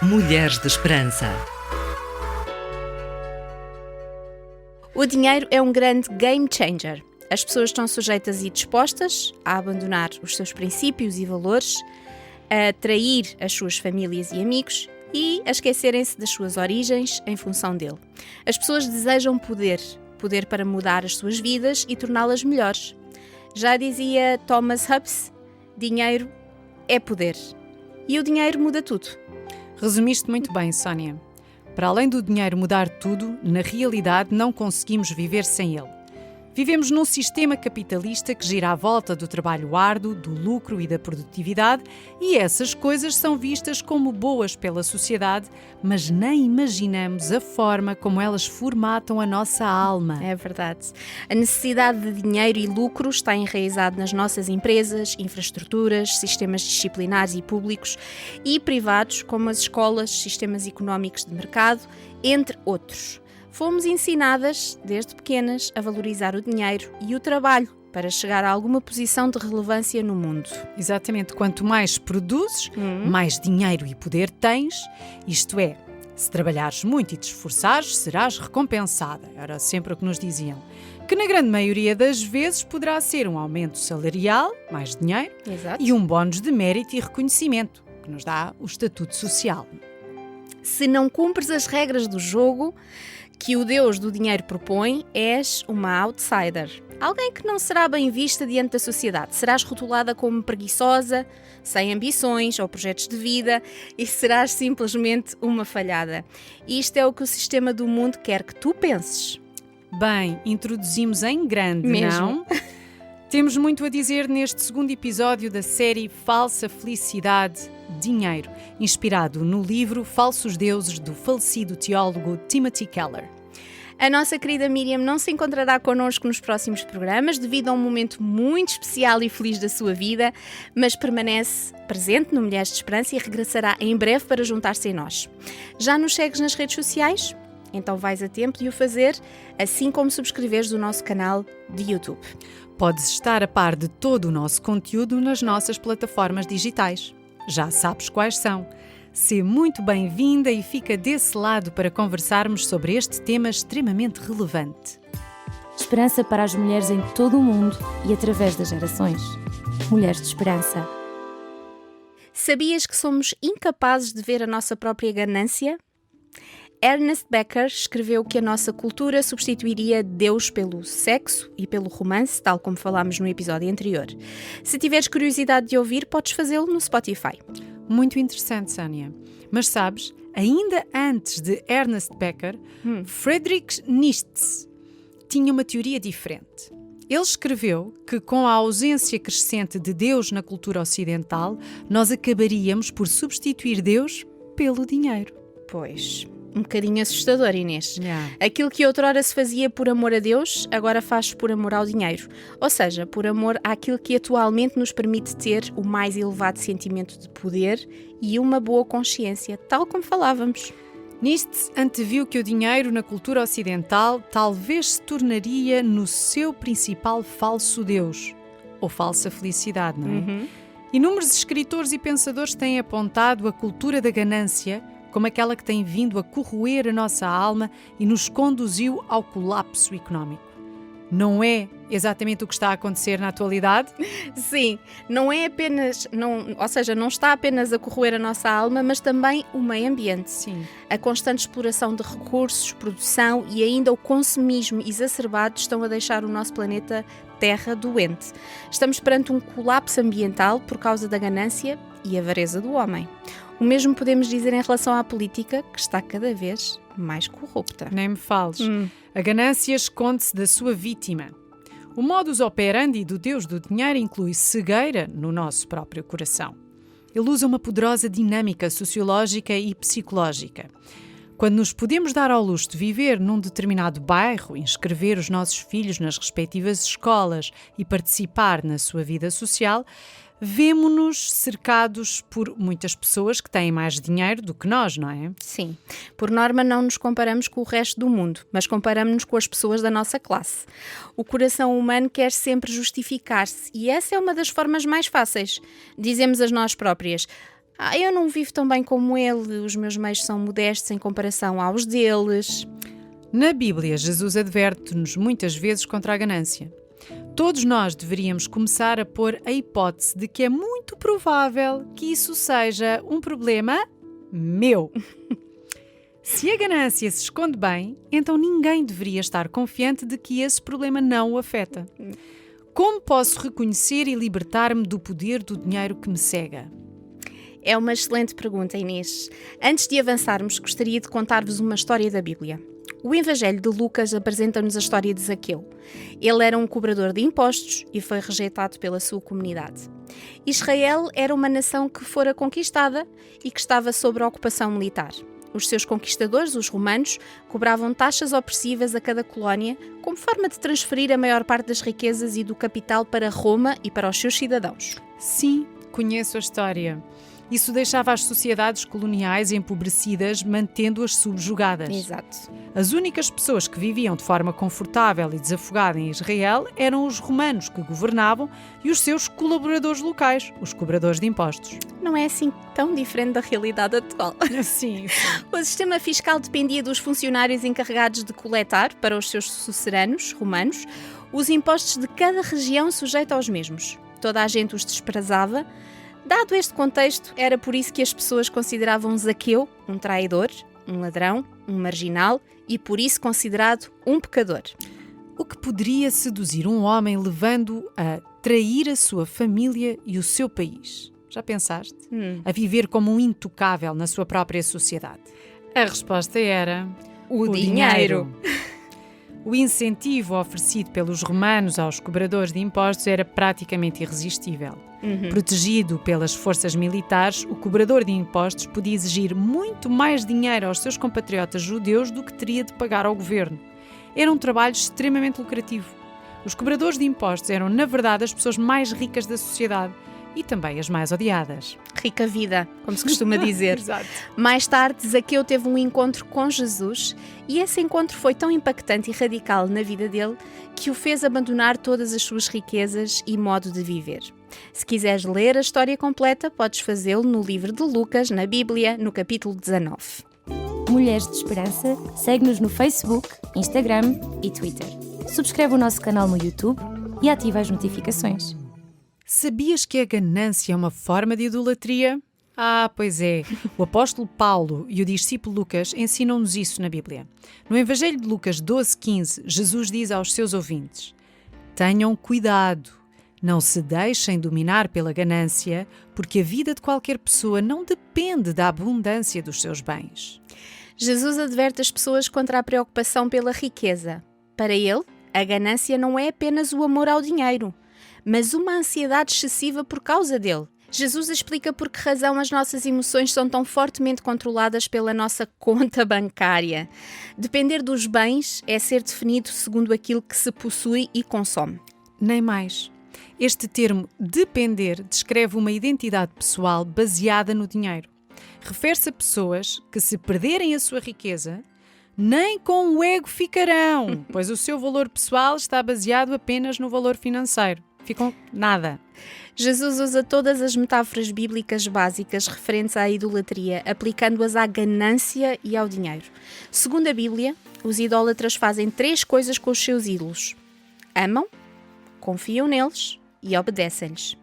Mulheres de Esperança. O dinheiro é um grande game changer. As pessoas estão sujeitas e dispostas a abandonar os seus princípios e valores, a trair as suas famílias e amigos e a esquecerem-se das suas origens em função dele. As pessoas desejam poder para mudar as suas vidas e torná-las melhores. Já dizia Thomas Hobbes, dinheiro é poder. E o dinheiro muda tudo. Resumiste muito bem, Sónia. Para além do dinheiro mudar tudo, na realidade não conseguimos viver sem ele. Vivemos num sistema capitalista que gira à volta do trabalho árduo, do lucro e da produtividade, e essas coisas são vistas como boas pela sociedade, mas nem imaginamos a forma como elas formatam a nossa alma. É verdade. A necessidade de dinheiro e lucro está enraizada nas nossas empresas, infraestruturas, sistemas disciplinares e públicos e privados, como as escolas, sistemas económicos de mercado, entre outros. Fomos ensinadas, desde pequenas, a valorizar o dinheiro e o trabalho para chegar a alguma posição de relevância no mundo. Exatamente. Quanto mais produzes, mais dinheiro e poder tens. Isto é, se trabalhares muito e te esforçares, serás recompensada. Era sempre o que nos diziam. Que na grande maioria das vezes poderá ser um aumento salarial, mais dinheiro, Exato. E um bónus de mérito e reconhecimento, que nos dá o estatuto social. Se não cumpres as regras do jogo que o Deus do dinheiro propõe, és uma outsider. Alguém que não será bem vista diante da sociedade. Serás rotulada como preguiçosa, sem ambições ou projetos de vida e serás simplesmente uma falhada. Isto é o que o sistema do mundo quer que tu penses. Bem, introduzimos em grande, Mesmo. não? Temos muito a dizer neste segundo episódio da série Falsa Felicidade, Dinheiro, inspirado no livro Falsos Deuses do falecido teólogo Timothy Keller. A nossa querida Miriam não se encontrará connosco nos próximos programas devido a um momento muito especial e feliz da sua vida, mas permanece presente no Mulheres de Esperança e regressará em breve para juntar-se a nós. Já nos segues nas redes sociais? Então vais a tempo de o fazer, assim como subscreveres o nosso canal de YouTube. Podes estar a par de todo o nosso conteúdo nas nossas plataformas digitais. Já sabes quais são. Sê muito bem-vinda e fica desse lado para conversarmos sobre este tema extremamente relevante. Esperança para as mulheres em todo o mundo e através das gerações. Mulheres de Esperança. Sabias que somos incapazes de ver a nossa própria ganância? Ernest Becker escreveu que a nossa cultura substituiria Deus pelo sexo e pelo romance, tal como falámos no episódio anterior. Se tiveres curiosidade de ouvir, podes fazê-lo no Spotify. Muito interessante, Sónia. Mas sabes, ainda antes de Ernest Becker, Friedrich Nietzsche tinha uma teoria diferente. Ele escreveu que com a ausência crescente de Deus na cultura ocidental, nós acabaríamos por substituir Deus pelo dinheiro. Pois, um bocadinho assustador, Inês. Yeah. Aquilo que outrora se fazia por amor a Deus, agora faz por amor ao dinheiro. Ou seja, por amor àquilo que atualmente nos permite ter o mais elevado sentimento de poder e uma boa consciência, tal como falávamos. Nietzsche anteviu que o dinheiro na cultura ocidental talvez se tornaria no seu principal falso Deus, ou falsa felicidade, não é? Inúmeros escritores e pensadores têm apontado a cultura da ganância como aquela que tem vindo a corroer a nossa alma e nos conduziu ao colapso económico. Não é exatamente o que está a acontecer na atualidade? Sim, não está apenas a corroer a nossa alma, mas também o meio ambiente. Sim. A constante exploração de recursos, produção e ainda o consumismo exacerbado estão a deixar o nosso planeta Terra doente. Estamos perante um colapso ambiental por causa da ganância e avareza do homem. O mesmo podemos dizer em relação à política, que está cada vez mais corrupta. Nem me fales. A ganância esconde-se da sua vítima. O modus operandi do Deus do dinheiro inclui cegueira no nosso próprio coração. Ele usa uma poderosa dinâmica sociológica e psicológica. Quando nos podemos dar ao luxo de viver num determinado bairro, inscrever os nossos filhos nas respectivas escolas e participar na sua vida social, Vemo-nos cercados por muitas pessoas que têm mais dinheiro do que nós, não é? Sim. Por norma, não nos comparamos com o resto do mundo, mas comparamos-nos com as pessoas da nossa classe. O coração humano quer sempre justificar-se e essa é uma das formas mais fáceis. Dizemos a nós próprias: eu não vivo tão bem como ele, os meus meios são modestos em comparação aos deles. Na Bíblia, Jesus adverte-nos muitas vezes contra a ganância. Todos nós deveríamos começar a pôr a hipótese de que é muito provável que isso seja um problema meu. Se a ganância se esconde bem, então ninguém deveria estar confiante de que esse problema não o afeta. Como posso reconhecer e libertar-me do poder do dinheiro que me cega? É uma excelente pergunta, Inês. Antes de avançarmos, gostaria de contar-vos uma história da Bíblia. O Evangelho de Lucas apresenta-nos a história de Zaqueu. Ele era um cobrador de impostos e foi rejeitado pela sua comunidade. Israel era uma nação que fora conquistada e que estava sob a ocupação militar. Os seus conquistadores, os romanos, cobravam taxas opressivas a cada colónia como forma de transferir a maior parte das riquezas e do capital para Roma e para os seus cidadãos. Sim, conheço a história. Isso deixava as sociedades coloniais empobrecidas, mantendo-as subjugadas. Exato. As únicas pessoas que viviam de forma confortável e desafogada em Israel eram os romanos que governavam e os seus colaboradores locais, os cobradores de impostos. Não é assim tão diferente da realidade atual. Sim. O sistema fiscal dependia dos funcionários encarregados de coletar, para os seus suceranos romanos, os impostos de cada região sujeita aos mesmos. Toda a gente os desprezava. Dado este contexto, era por isso que as pessoas consideravam Zaqueu um traidor, um ladrão, um marginal e por isso considerado um pecador. O que poderia seduzir um homem levando-o a trair a sua família e o seu país? Já pensaste? A viver como um intocável na sua própria sociedade? A resposta era... O dinheiro. O incentivo oferecido pelos romanos aos cobradores de impostos era praticamente irresistível. Protegido pelas forças militares, o cobrador de impostos podia exigir muito mais dinheiro aos seus compatriotas judeus do que teria de pagar ao governo. Era um trabalho extremamente lucrativo. Os cobradores de impostos eram, na verdade, as pessoas mais ricas da sociedade e também as mais odiadas. Rica vida, como se costuma dizer. Exato. Mais tarde, Zaqueu teve um encontro com Jesus e esse encontro foi tão impactante e radical na vida dele que o fez abandonar todas as suas riquezas e modo de viver. Se quiseres ler a história completa, podes fazê-lo no livro de Lucas, na Bíblia, no capítulo 19. Mulheres de Esperança, segue-nos no Facebook, Instagram e Twitter. Subscreve o nosso canal no YouTube e ativa as notificações. Sabias que a ganância é uma forma de idolatria? Pois é. O apóstolo Paulo e o discípulo Lucas ensinam-nos isso na Bíblia. No Evangelho de Lucas 12:15, Jesus diz aos seus ouvintes: tenham cuidado, não se deixem dominar pela ganância, porque a vida de qualquer pessoa não depende da abundância dos seus bens. Jesus adverte as pessoas contra a preocupação pela riqueza. Para ele, a ganância não é apenas o amor ao dinheiro, mas uma ansiedade excessiva por causa dele. Jesus explica por que razão as nossas emoções são tão fortemente controladas pela nossa conta bancária. Depender dos bens é ser definido segundo aquilo que se possui e consome. Nem mais. Este termo depender descreve uma identidade pessoal baseada no dinheiro. Refere-se a pessoas que, se perderem a sua riqueza, nem com o ego ficarão, pois o seu valor pessoal está baseado apenas no valor financeiro. Ficam nada. Jesus usa todas as metáforas bíblicas básicas referentes à idolatria, aplicando-as à ganância e ao dinheiro. Segundo a Bíblia, os idólatras fazem 3 coisas com os seus ídolos: amam, confiam neles e obedecem-lhes.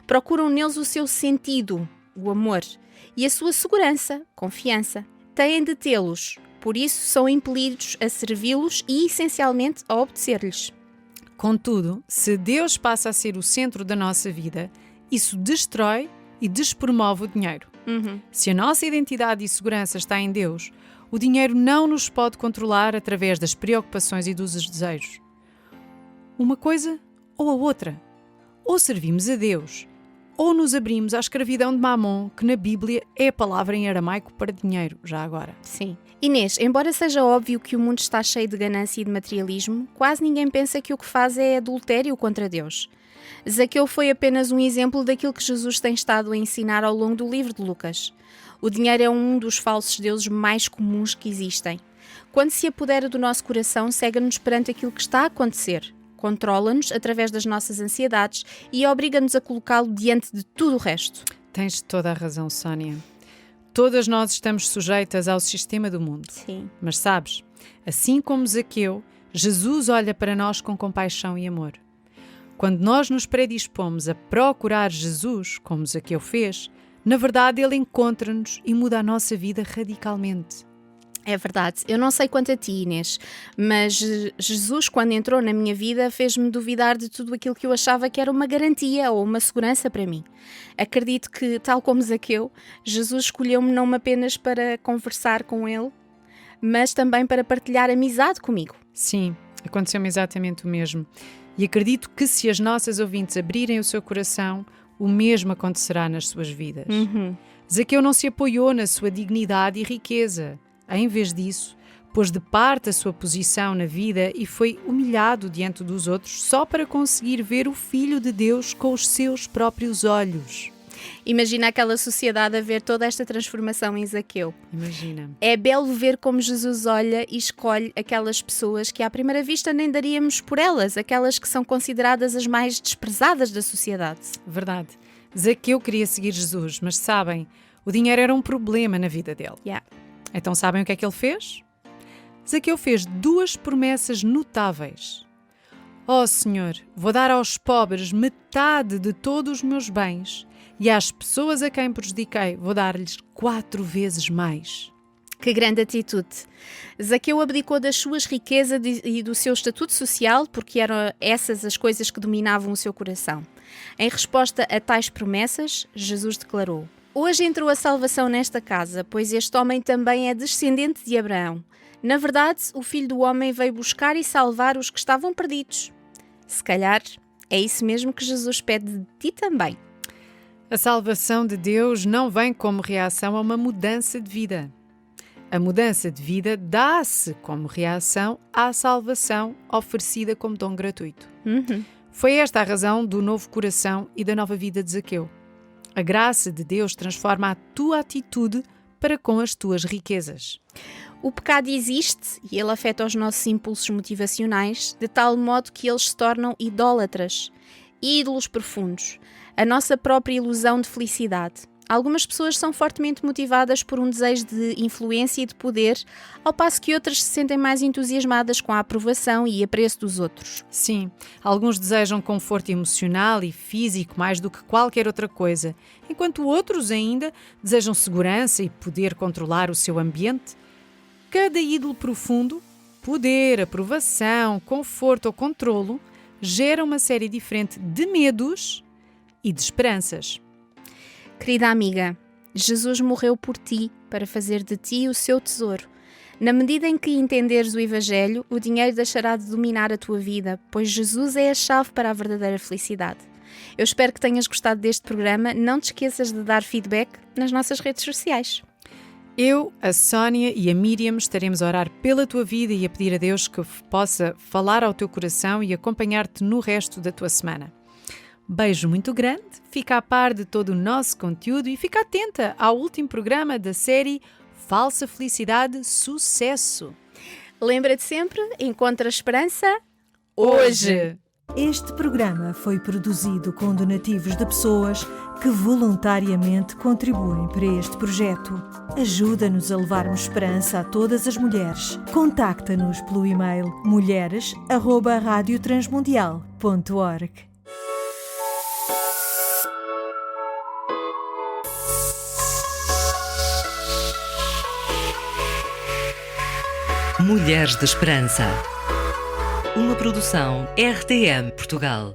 Procuram neles o seu sentido, o amor, e a sua segurança, confiança. Têm de tê-los, por isso são impelidos a servi-los e, essencialmente, a obedecer-lhes. Contudo, se Deus passa a ser o centro da nossa vida, isso destrói e despromove o dinheiro. Se a nossa identidade e segurança está em Deus, o dinheiro não nos pode controlar através das preocupações e dos desejos. Uma coisa ou a outra. Ou servimos a Deus, ou nos abrimos à escravidão de Mamon, que na Bíblia é a palavra em aramaico para dinheiro, já agora. Sim. Inês, embora seja óbvio que o mundo está cheio de ganância e de materialismo, quase ninguém pensa que o que faz é adultério contra Deus. Zaqueu foi apenas um exemplo daquilo que Jesus tem estado a ensinar ao longo do livro de Lucas. O dinheiro é um dos falsos deuses mais comuns que existem. Quando se apodera do nosso coração, cega-nos perante aquilo que está a acontecer, controla-nos através das nossas ansiedades e obriga-nos a colocá-lo diante de tudo o resto. Tens toda a razão, Sónia. Todas nós estamos sujeitas ao sistema do mundo. Sim. Mas sabes, assim como Zaqueu, Jesus olha para nós com compaixão e amor. Quando nós nos predispomos a procurar Jesus, como Zaqueu fez, na verdade ele encontra-nos e muda a nossa vida radicalmente. É verdade. Eu não sei quanto a ti, Inês, mas Jesus, quando entrou na minha vida, fez-me duvidar de tudo aquilo que eu achava que era uma garantia ou uma segurança para mim. Acredito que, tal como Zaqueu, Jesus escolheu-me não apenas para conversar com ele, mas também para partilhar amizade comigo. Sim, aconteceu-me exatamente o mesmo. E acredito que se as nossas ouvintes abrirem o seu coração, o mesmo acontecerá nas suas vidas. Zaqueu não se apoiou na sua dignidade e riqueza. Em vez disso, pôs de parte a sua posição na vida e foi humilhado diante dos outros só para conseguir ver o Filho de Deus com os seus próprios olhos. Imagina aquela sociedade a ver toda esta transformação em Zaqueu. Imagina. É belo ver como Jesus olha e escolhe aquelas pessoas que à primeira vista nem daríamos por elas, aquelas que são consideradas as mais desprezadas da sociedade. Verdade. Zaqueu queria seguir Jesus, mas sabem, o dinheiro era um problema na vida dele. Então sabem o que é que ele fez? Zaqueu fez 2 promessas notáveis. Ó Senhor, vou dar aos pobres metade de todos os meus bens e às pessoas a quem prejudiquei vou dar-lhes 4 vezes mais. Que grande atitude! Zaqueu abdicou das suas riquezas e do seu estatuto social porque eram essas as coisas que dominavam o seu coração. Em resposta a tais promessas, Jesus declarou: Hoje entrou a salvação nesta casa, pois este homem também é descendente de Abraão. Na verdade, o Filho do Homem veio buscar e salvar os que estavam perdidos. Se calhar, é isso mesmo que Jesus pede de ti também. A salvação de Deus não vem como reação a uma mudança de vida. A mudança de vida dá-se como reação à salvação oferecida como dom gratuito. Foi esta a razão do novo coração e da nova vida de Zaqueu. A graça de Deus transforma a tua atitude para com as tuas riquezas. O pecado existe e ele afeta os nossos impulsos motivacionais de tal modo que eles se tornam idólatras, ídolos profundos, a nossa própria ilusão de felicidade. Algumas pessoas são fortemente motivadas por um desejo de influência e de poder, ao passo que outras se sentem mais entusiasmadas com a aprovação e apreço dos outros. Sim, alguns desejam conforto emocional e físico mais do que qualquer outra coisa, enquanto outros ainda desejam segurança e poder controlar o seu ambiente. Cada ídolo profundo, poder, aprovação, conforto ou controlo, gera uma série diferente de medos e de esperanças. Querida amiga, Jesus morreu por ti para fazer de ti o seu tesouro. Na medida em que entenderes o Evangelho, o dinheiro deixará de dominar a tua vida, pois Jesus é a chave para a verdadeira felicidade. Eu espero que tenhas gostado deste programa. Não te esqueças de dar feedback nas nossas redes sociais. Eu, a Sónia e a Miriam estaremos a orar pela tua vida e a pedir a Deus que possa falar ao teu coração e acompanhar-te no resto da tua semana. Beijo muito grande, fica a par de todo o nosso conteúdo e fica atenta ao último programa da série Falsa Felicidade Sucesso. Lembra-te sempre, encontra esperança hoje. Este programa foi produzido com donativos de pessoas que voluntariamente contribuem para este projeto. Ajuda-nos a levarmos esperança a todas as mulheres. Contacta-nos pelo e-mail mulheres@radiotransmundial.org. Mulheres de Esperança. Uma produção RTM Portugal.